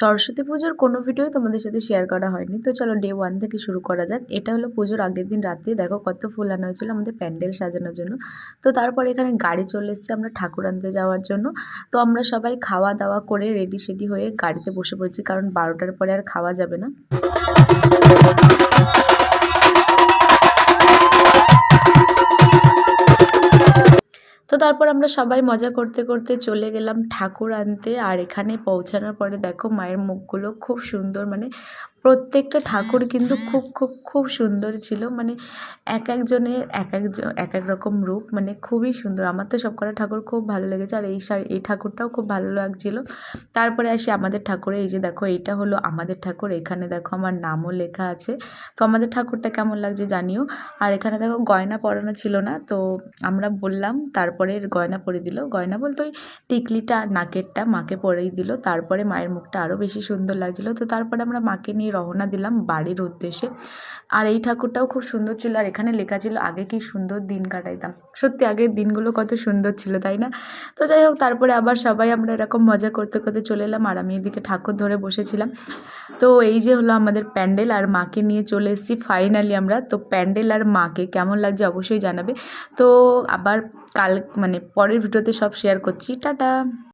সরস্বতী পুজোর কোনো ভিডিও তোমাদের সাথে শেয়ার করা হয়নি, তো চলো ডে 1 থেকে শুরু করা যাক। এটা হলো পুজোর আগের দিন রাত্রে, দেখো কত ফুল আনা হয়েছিল আমাদের প্যান্ডেল সাজানোর জন্য। তো তারপর এখানে গাড়ি চলে এসেছে আমরা ঠাকুর আনতে যাওয়ার জন্য। তো আমরা সবাই খাওয়া দাওয়া করে রেডি সেডি হয়ে গাড়িতে বসে পড়েছি, কারণ 12টার পরে আর খাওয়া যাবে না। তো তারপর আমরা সবাই মজা করতে করতে চলে গেলাম ঠাকুর আনতে। আর এখানে পৌঁছানোর পরে দেখো মায়ের মুখগুলো খুব সুন্দর, মানে প্রত্যেকটা ঠাকুর কিন্তু খুব খুব খুব সুন্দর ছিল। মানে এক একজনের এক এক রকম রূপ, মানে খুবই সুন্দর। আমার তো সবকটা ঠাকুর খুব ভালো লেগেছে, আর এই ঠাকুরটাও খুব ভালো লাগছিল। তারপরে আসি আমাদের ঠাকুরে, এই যে দেখো এইটা হলো আমাদের ঠাকুর। এখানে দেখো আমার নামও লেখা আছে। তো আমাদের ঠাকুরটা কেমন লাগছে জানিও। আর এখানে দেখো গয়না পরানো ছিল না, তো আমরা বললাম, তারপরে গয়না পরিয়ে দিল। গয়না বলতে ওই টিকলিটা আর নাকেরটা মাকে পরিয়ে দিল। তারপরে মায়ের মুখটা আরও বেশি সুন্দর লাগছিলো। তো তারপরে আমরা মাকে নিয়ে রওনা দিলাম বাড়ির উদ্দেশ্যে। আর এই ঠাকুরটাও খুব সুন্দর ছিল, আর এখানে লেখা ছিল আগে কি সুন্দর দিন কাটাইতাম। সত্যি আগের দিনগুলো কত সুন্দর ছিল, তাই না? তো যাই হোক, তারপরে আবার সবাই আমরা এরকম মজা করতে করতে চলে এলাম, আর আমি এদিকে ঠাকুর ধরে বসেছিলাম। তো এই যে হলো আমাদের প্যান্ডেল, আর মাকে নিয়ে চলে এসেছি ফাইনালি আমরা। তো প্যান্ডেল আর মাকে কেমন লাগছে অবশ্যই জানাবে। তো আবার কাল মানে পরের ভিডিওতে সব শেয়ার করছি। টাটা।